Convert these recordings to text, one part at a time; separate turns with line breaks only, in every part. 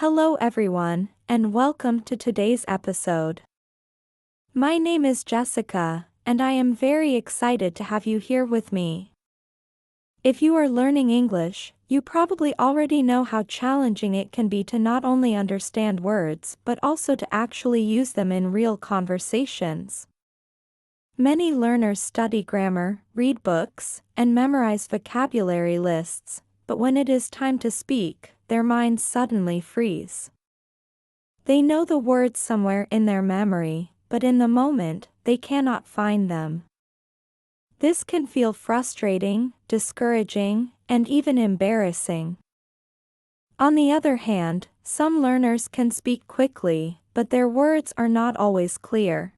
Hello everyone, and welcome to today's episode. My name is Jessica, and I am very excited to have you here with me. If you are learning English, you probably already know how challenging it can be to not only understand words but also to actually use them in real conversations. Many learners study grammar, read books, and memorize vocabulary lists, but when it is time to speak, their minds suddenly freeze. They know the words somewhere in their memory, but in the moment, they cannot find them. This can feel frustrating, discouraging, and even embarrassing. On the other hand, some learners can speak quickly, but their words are not always clear.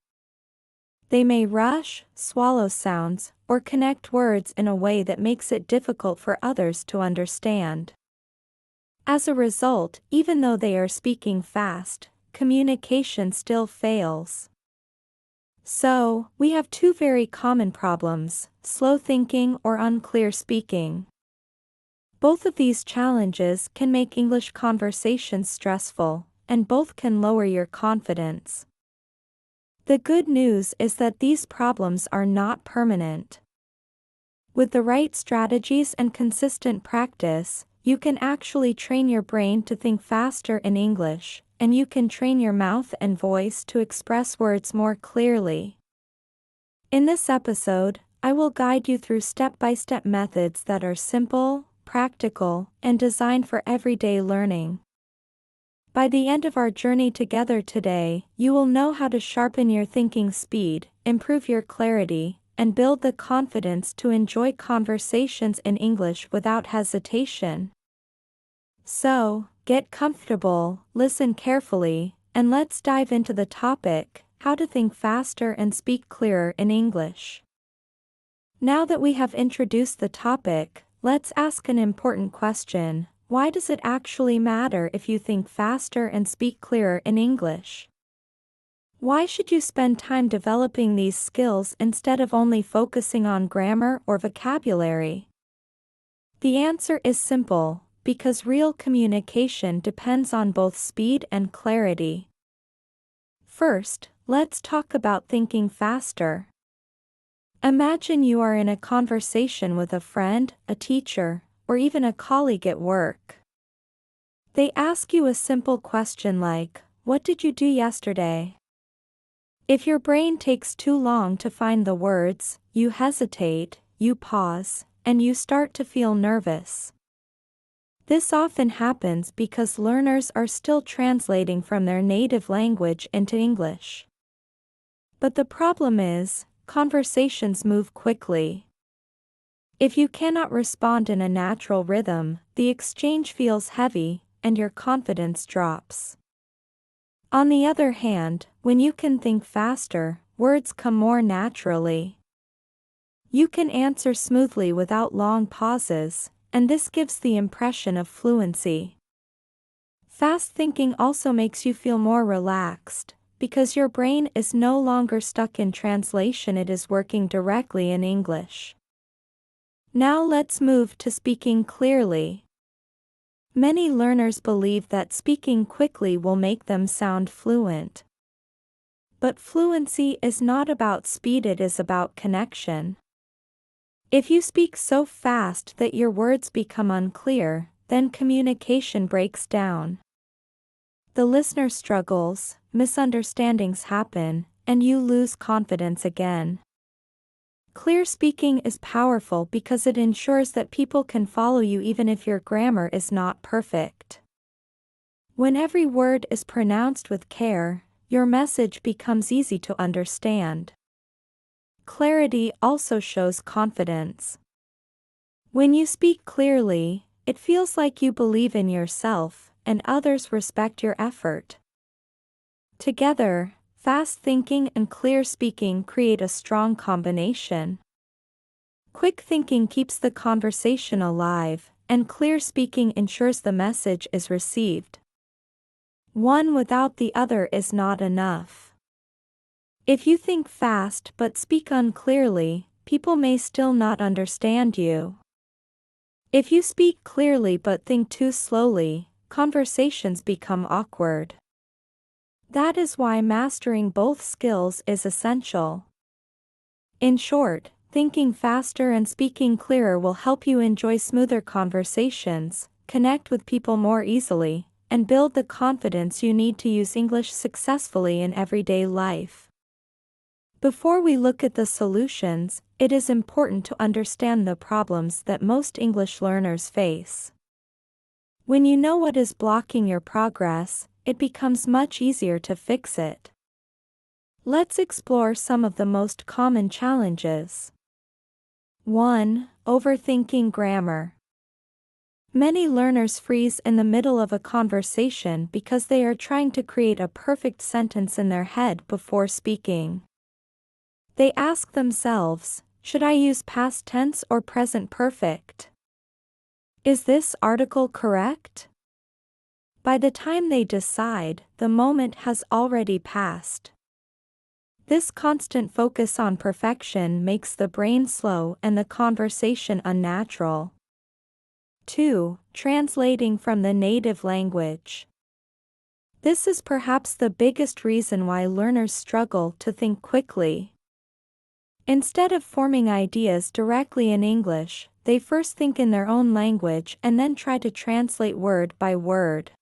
They may rush, swallow sounds, or connect words in a way that makes it difficult for others to understand. As a result, even though they are speaking fast, communication still fails. So, we have two very common problems: slow thinking or unclear speaking. Both of these challenges can make English conversations stressful, and both can lower your confidence. The good news is that these problems are not permanent. With the right strategies and consistent practice, you can actually train your brain to think faster in English, and you can train your mouth and voice to express words more clearly. In this episode, I will guide you through step-by-step methods that are simple, practical, and designed for everyday learning. By the end of our journey together today, you will know how to sharpen your thinking speed, improve your clarity, and build the confidence to enjoy conversations in English without hesitation. So, get comfortable, listen carefully, and let's dive into the topic: how to think faster and speak clearer in English. Now that we have introduced the topic, let's ask an important question: why does it actually matter if you think faster and speak clearer in English? Why should you spend time developing these skills instead of only focusing on grammar or vocabulary? The answer is simple: because real communication depends on both speed and clarity. First, let's talk about thinking faster. Imagine you are in a conversation with a friend, a teacher, or even a colleague at work. They ask you a simple question like, "What did you do yesterday?" If your brain takes too long to find the words, you hesitate, you pause, and you start to feel nervous. This often happens because learners are still translating from their native language into English. But the problem is, conversations move quickly. If you cannot respond in a natural rhythm, the exchange feels heavy, and your confidence drops. On the other hand, when you can think faster, words come more naturally. You can answer smoothly without long pauses, and this gives the impression of fluency. Fast thinking also makes you feel more relaxed, because your brain is no longer stuck in translation, it is working directly in English. Now let's move to speaking clearly. Many learners believe that speaking quickly will make them sound fluent. But fluency is not about speed, it is about connection. If you speak so fast that your words become unclear, then communication breaks down. The listener struggles, misunderstandings happen, and you lose confidence again. Clear speaking is powerful because it ensures that people can follow you even if your grammar is not perfect. When every word is pronounced with care, your message becomes easy to understand. Clarity also shows confidence. When you speak clearly, it feels like you believe in yourself, and others respect your effort. Together, fast thinking and clear speaking create a strong combination. Quick thinking keeps the conversation alive, and clear speaking ensures the message is received. One without the other is not enough. If you think fast but speak unclearly, people may still not understand you. If you speak clearly but think too slowly, conversations become awkward. That is why mastering both skills is essential. In short, thinking faster and speaking clearer will help you enjoy smoother conversations, connect with people more easily, and build the confidence you need to use English successfully in everyday life. Before we look at the solutions, it is important to understand the problems that most English learners face. When you know what is blocking your progress, it becomes much easier to fix it. Let's explore some of the most common challenges. 1. Overthinking grammar. Many learners freeze in the middle of a conversation because they are trying to create a perfect sentence in their head before speaking. They ask themselves, should I use past tense or present perfect? Is this article correct? By the time they decide, the moment has already passed. This constant focus on perfection makes the brain slow and the conversation unnatural. 2. Translating from the native language. This is perhaps the biggest reason why learners struggle to think quickly. Instead of forming ideas directly in English, they first think in their own language and then try to translate word by word.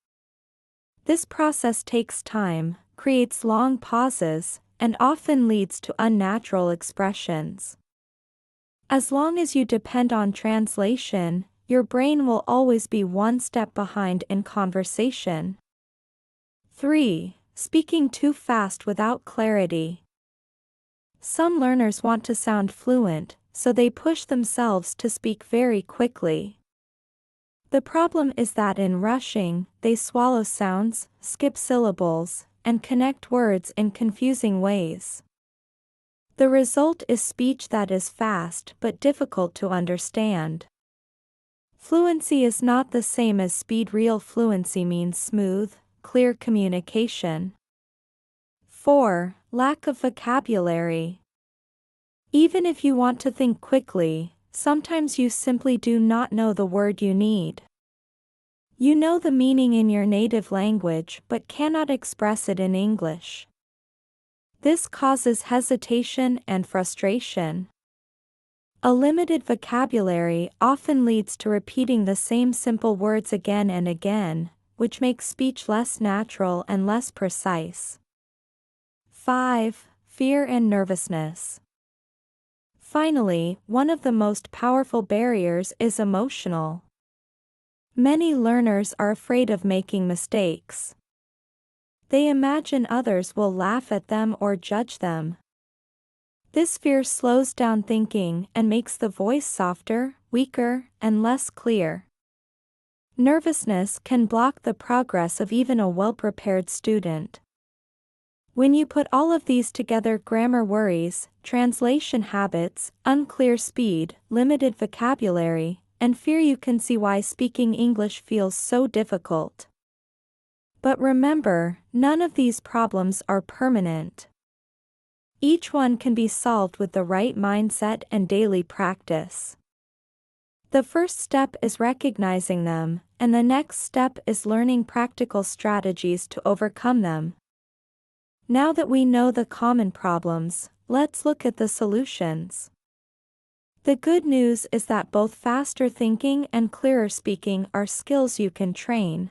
This process takes time, creates long pauses, and often leads to unnatural expressions. As long as you depend on translation, your brain will always be one step behind in conversation. 3. Speaking too fast without clarity. Some learners want to sound fluent, so they push themselves to speak very quickly. The problem is that in rushing, they swallow sounds, skip syllables, and connect words in confusing ways. The result is speech that is fast but difficult to understand. Fluency is not the same as speed. Real fluency means smooth, clear communication. 4. Lack of vocabulary. Even if you want to think quickly, sometimes you simply do not know the word you need. You know the meaning in your native language but cannot express it in English. This causes hesitation and frustration. A limited vocabulary often leads to repeating the same simple words again and again, which makes speech less natural and less precise. 5. Fear and nervousness. Finally, one of the most powerful barriers is emotional. Many learners are afraid of making mistakes. They imagine others will laugh at them or judge them. This fear slows down thinking and makes the voice softer, weaker, and less clear. Nervousness can block the progress of even a well-prepared student. When you put all of these together, grammar worries, translation habits, unclear speed, limited vocabulary, and fear, you can see why speaking English feels so difficult. But remember, none of these problems are permanent. Each one can be solved with the right mindset and daily practice. The first step is recognizing them, and the next step is learning practical strategies to overcome them. Now that we know the common problems, let's look at the solutions. The good news is that both faster thinking and clearer speaking are skills you can train.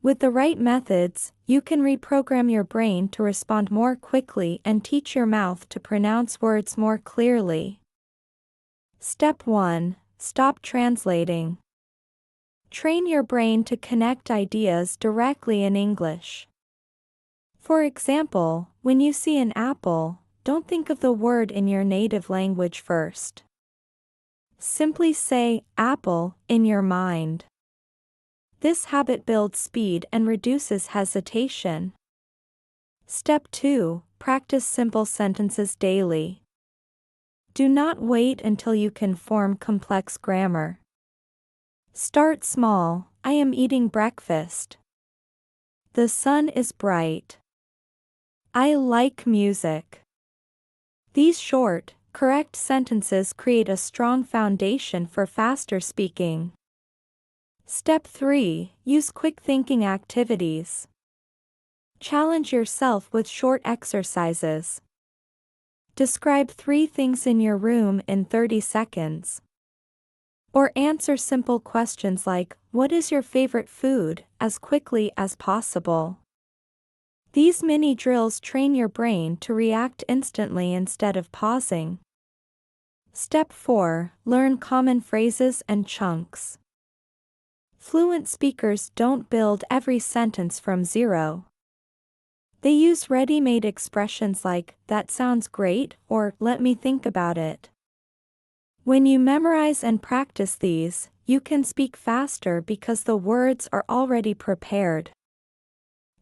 With the right methods, you can reprogram your brain to respond more quickly and teach your mouth to pronounce words more clearly. Step 1. Stop translating. Train your brain to connect ideas directly in English. For example, when you see an apple, don't think of the word in your native language first. Simply say apple in your mind. This habit builds speed and reduces hesitation. Step 2. Practice simple sentences daily. Do not wait until you can form complex grammar. Start small. I am eating breakfast. The sun is bright. I like music. These short, correct sentences create a strong foundation for faster speaking. Step 3. Use quick thinking activities. Challenge yourself with short exercises. Describe 3 things in your room in 30 seconds. Or answer simple questions like, "What is your favorite food?" as quickly as possible. These mini drills train your brain to react instantly instead of pausing. Step 4. Learn common phrases and chunks. Fluent speakers don't build every sentence from zero. They use ready-made expressions like, "That sounds great," or "Let me think about it." When you memorize and practice these, you can speak faster because the words are already prepared.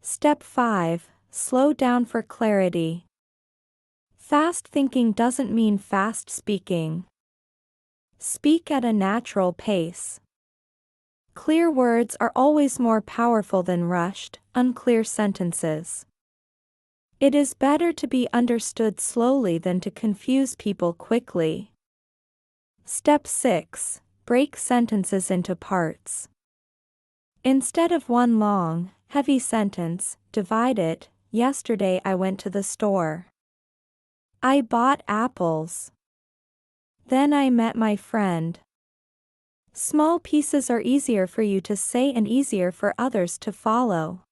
Step 5. Slow down for clarity. Fast thinking doesn't mean fast speaking. Speak at a natural pace. Clear words are always more powerful than rushed, unclear sentences. It is better to be understood slowly than to confuse people quickly. Step 6. Break sentences into parts. Instead of one long, heavy sentence, divide it. Yesterday I went to the store. I bought apples. Then I met my friend. Small pieces are easier for you to say and easier for others to follow.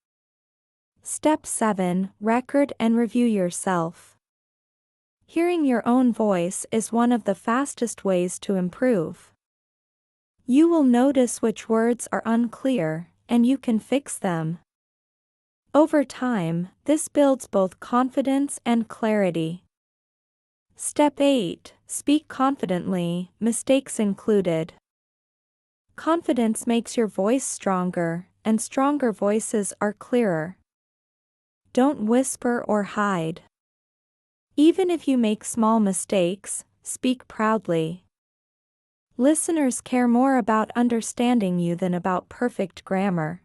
Step 7. Record and review yourself. Hearing your own voice is one of the fastest ways to improve. You will notice which words are unclear, and you can fix them. Over time, this builds both confidence and clarity. Step 8. Speak confidently, mistakes included. Confidence makes your voice stronger, and stronger voices are clearer. Don't whisper or hide. Even if you make small mistakes, speak proudly. Listeners care more about understanding you than about perfect grammar.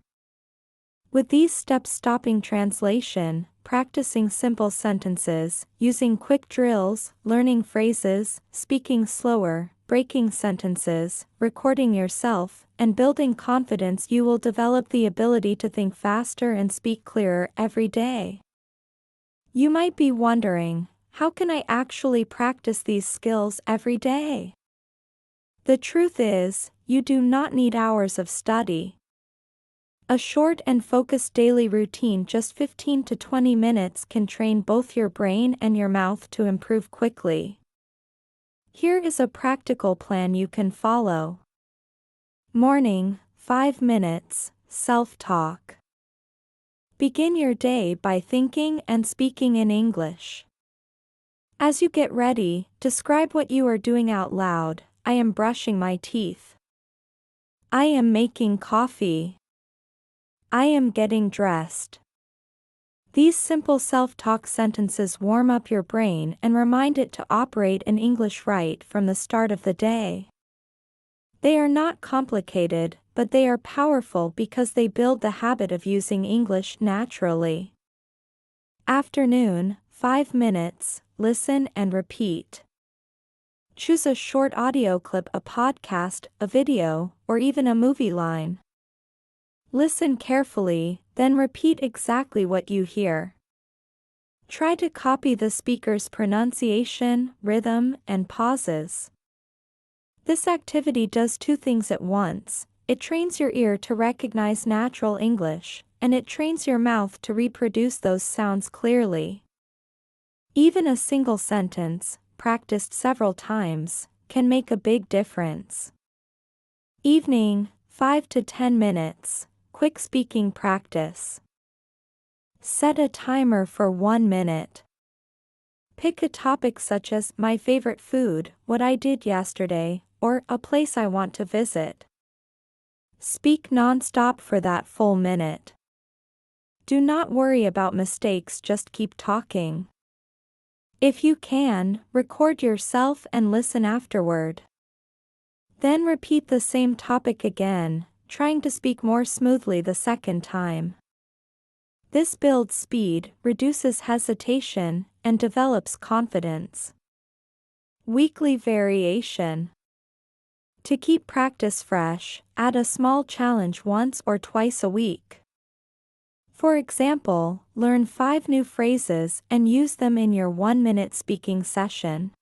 With these steps, stopping translation, practicing simple sentences, using quick drills, learning phrases, speaking slower, breaking sentences, recording yourself, and building confidence, you will develop the ability to think faster and speak clearer every day. You might be wondering, how can I actually practice these skills every day? The truth is, you do not need hours of study. A short and focused daily routine, just 15 to 20 minutes, can train both your brain and your mouth to improve quickly. Here is a practical plan you can follow. Morning, 5 minutes, self-talk. Begin your day by thinking and speaking in English. As you get ready, describe what you are doing out loud. I am brushing my teeth. I am making coffee. I am getting dressed. These simple self-talk sentences warm up your brain and remind it to operate in English right from the start of the day. They are not complicated, but they are powerful because they build the habit of using English naturally. Afternoon, 5 minutes, listen and repeat. Choose a short audio clip, a podcast, a video, or even a movie line. Listen carefully, then repeat exactly what you hear. Try to copy the speaker's pronunciation, rhythm, and pauses. This activity does 2 things at once. It trains your ear to recognize natural English, and it trains your mouth to reproduce those sounds clearly. Even a single sentence, practiced several times, can make a big difference. Evening, 5 to 10 minutes, quick speaking practice. Set a timer for 1 minute. Pick a topic such as my favorite food, what I did yesterday, or a place I want to visit. Speak non-stop for that full minute. Do not worry about mistakes, just keep talking. If you can, record yourself and listen afterward. Then repeat the same topic again, trying to speak more smoothly the second time. This builds speed, reduces hesitation, and develops confidence. Weekly variation. To keep practice fresh, add a small challenge once or twice a week. For example, learn 5 new phrases and use them in your 1-minute speaking session.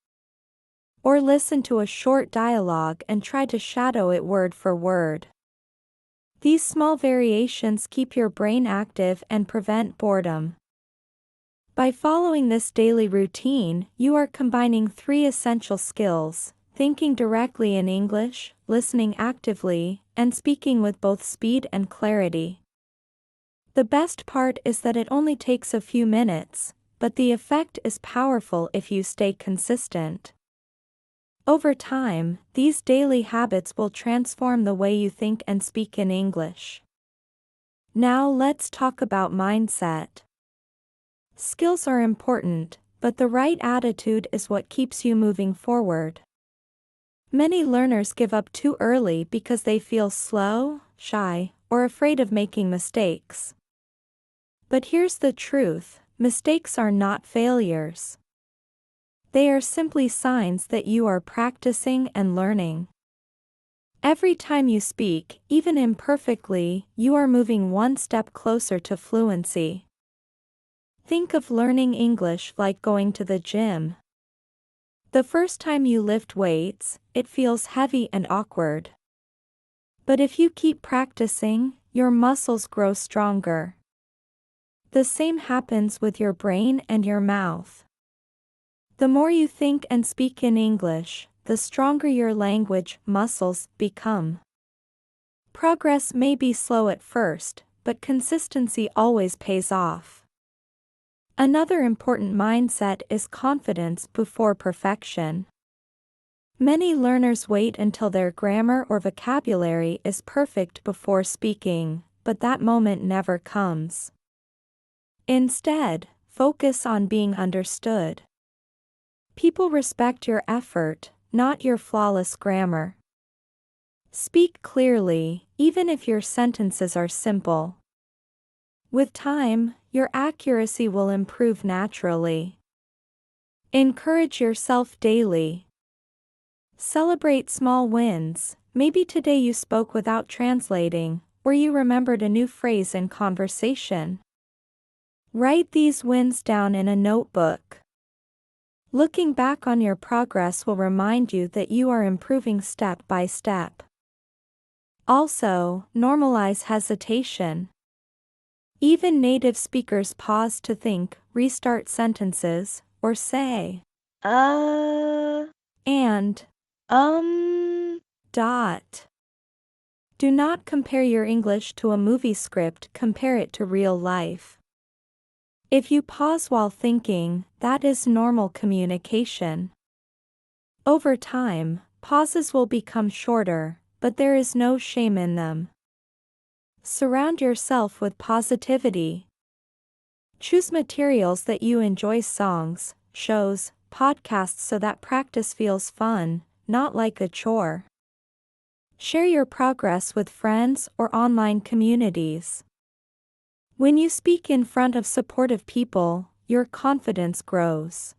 Or listen to a short dialogue and try to shadow it word for word. These small variations keep your brain active and prevent boredom. By following this daily routine, you are combining 3 essential skills: thinking directly in English, listening actively, and speaking with both speed and clarity. The best part is that it only takes a few minutes, but the effect is powerful if you stay consistent. Over time, these daily habits will transform the way you think and speak in English. Now let's talk about mindset. Skills are important, but the right attitude is what keeps you moving forward. Many learners give up too early because they feel slow, shy, or afraid of making mistakes. But here's the truth: mistakes are not failures. They are simply signs that you are practicing and learning. Every time you speak, even imperfectly, you are moving one step closer to fluency. Think of learning English like going to the gym. The first time you lift weights, it feels heavy and awkward. But if you keep practicing, your muscles grow stronger. The same happens with your brain and your mouth. The more you think and speak in English, the stronger your language muscles become. Progress may be slow at first, but consistency always pays off. Another important mindset is confidence before perfection. Many learners wait until their grammar or vocabulary is perfect before speaking, but that moment never comes. Instead, focus on being understood. People respect your effort, not your flawless grammar. Speak clearly, even if your sentences are simple. With time, your accuracy will improve naturally. Encourage yourself daily. Celebrate small wins. Maybe today you spoke without translating, or you remembered a new phrase in conversation. Write these wins down in a notebook. Looking back on your progress will remind you that you are improving step by step. Also, normalize hesitation. Even native speakers pause to think, restart sentences, or say, and, dot. Do not compare your English to a movie script, compare it to real life. If you pause while thinking, that is normal communication. Over time, pauses will become shorter, but there is no shame in them. Surround yourself with positivity. Choose materials that you enjoy: songs, shows, podcasts, so that practice feels fun, not like a chore. Share your progress with friends or online communities. When you speak in front of supportive people, your confidence grows.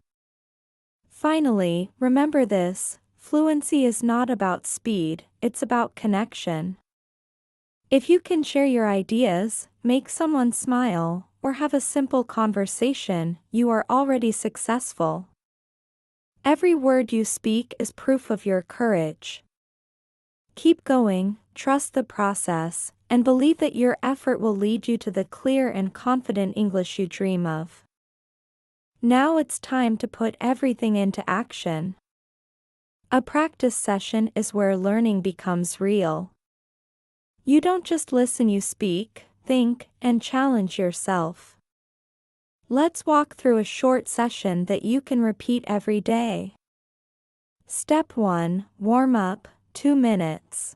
Finally, remember this: fluency is not about speed, it's about connection. If you can share your ideas, make someone smile, or have a simple conversation, you are already successful. Every word you speak is proof of your courage. Keep going, trust the process, and believe that your effort will lead you to the clear and confident English you dream of. Now it's time to put everything into action. A practice session is where learning becomes real. You don't just listen, you speak, think, and challenge yourself. Let's walk through a short session that you can repeat every day. Step 1. Warm up, 2 minutes.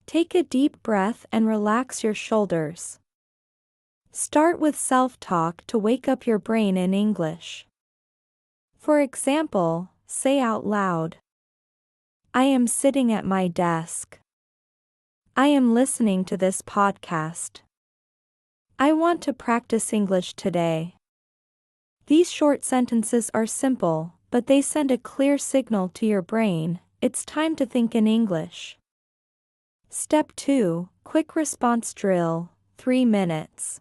Take a deep breath and relax your shoulders. Start with self-talk to wake up your brain in English. For example, say out loud, "I am sitting at my desk. I am listening to this podcast. I want to practice English today." These short sentences are simple, but they send a clear signal to your brain: it's time to think in English. Step 2, Quick Response Drill, 3 minutes.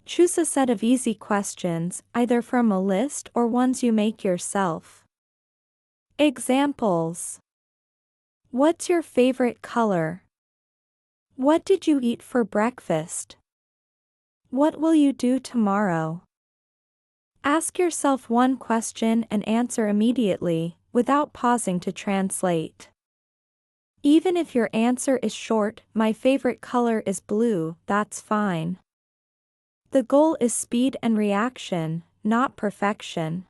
Choose a set of easy questions, either from a list or ones you make yourself. Examples. What's your favorite color? What did you eat for breakfast? What will you do tomorrow? Ask yourself one question and answer immediately, without pausing to translate. Even if your answer is short, my favorite color is blue, that's fine. The goal is speed and reaction, not perfection.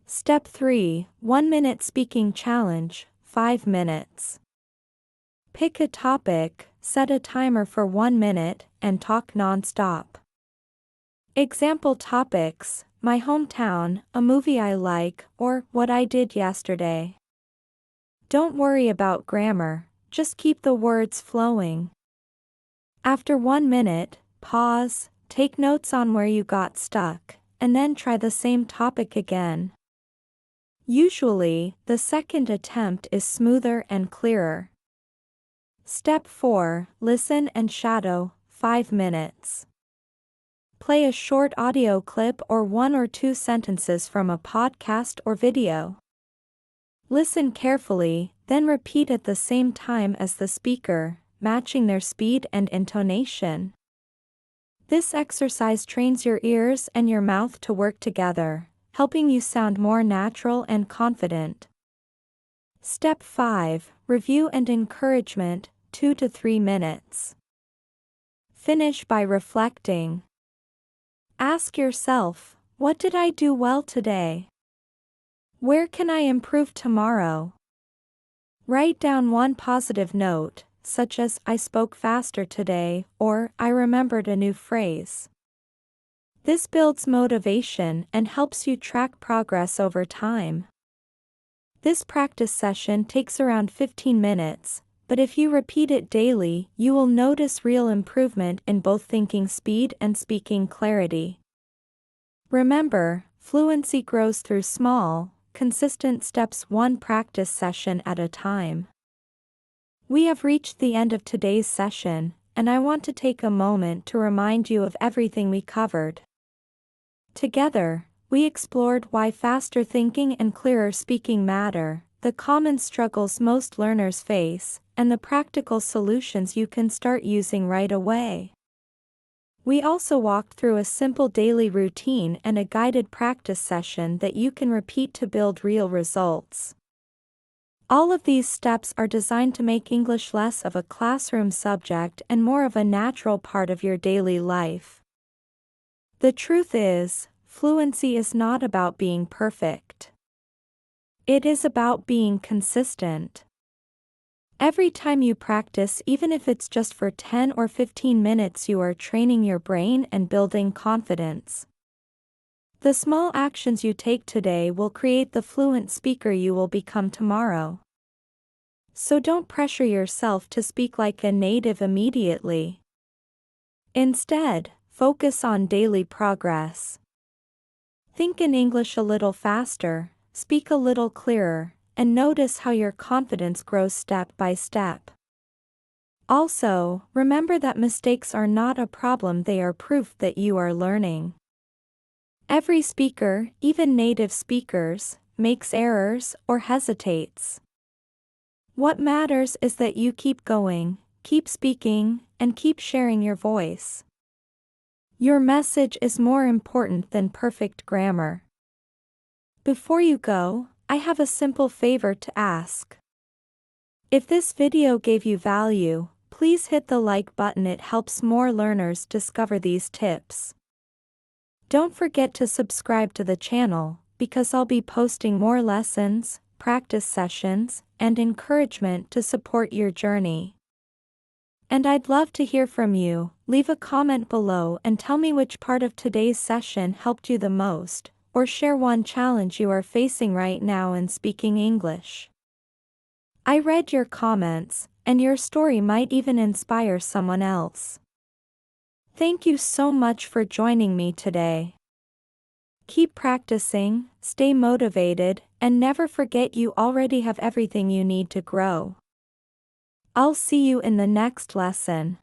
Step 3, 1-minute speaking challenge, 5 minutes. Pick a topic, set a timer for 1 minute, and talk non-stop. Example topics: my hometown, a movie I like, or what I did yesterday. Don't worry about grammar, just keep the words flowing. After 1 minute, pause, take notes on where you got stuck, and then try the same topic again. Usually, the second attempt is smoother and clearer. Step 4, listen and shadow, 5 minutes. Play a short audio clip or 1 or 2 sentences from a podcast or video. Listen carefully, then repeat at the same time as the speaker, matching their speed and intonation. This exercise trains your ears and your mouth to work together, helping you sound more natural and confident. Step 5, review and encouragement, 2 to 3 minutes. Finish by reflecting. Ask yourself, what did I do well today? Where can I improve tomorrow? Write down one positive note, such as I spoke faster today, or I remembered a new phrase. This builds motivation and helps you track progress over time. This practice session takes around 15 minutes, but if you repeat it daily, you will notice real improvement in both thinking speed and speaking clarity. Remember, fluency grows through small, consistent steps, one practice session at a time. We have reached the end of today's session, and I want to take a moment to remind you of everything we covered. Together, we explored why faster thinking and clearer speaking matter, the common struggles most learners face, and the practical solutions you can start using right away. We also walked through a simple daily routine and a guided practice session that you can repeat to build real results. All of these steps are designed to make English less of a classroom subject and more of a natural part of your daily life. The truth is, fluency is not about being perfect. It is about being consistent. Every time you practice, even if it's just for 10 or 15 minutes, you are training your brain and building confidence. The small actions you take today will create the fluent speaker you will become tomorrow. So don't pressure yourself to speak like a native immediately. Instead, focus on daily progress. Think in English a little faster, speak a little clearer, and notice how your confidence grows step by step. Also, remember that mistakes are not a problem, they are proof that you are learning. Every speaker, even native speakers, makes errors or hesitates. What matters is that you keep going, keep speaking, and keep sharing your voice. Your message is more important than perfect grammar. Before you go, I have a simple favor to ask. If this video gave you value, please hit the like button. It helps more learners discover these tips. Don't forget to subscribe to the channel, because I'll be posting more lessons, practice sessions, and encouragement to support your journey. And I'd love to hear from you. Leave a comment below and tell me which part of today's session helped you the most, or share one challenge you are facing right now in speaking English. I read your comments, and your story might even inspire someone else. Thank you so much for joining me today. Keep practicing, stay motivated, And never forget you already have everything you need to grow. I'll see you in the next lesson.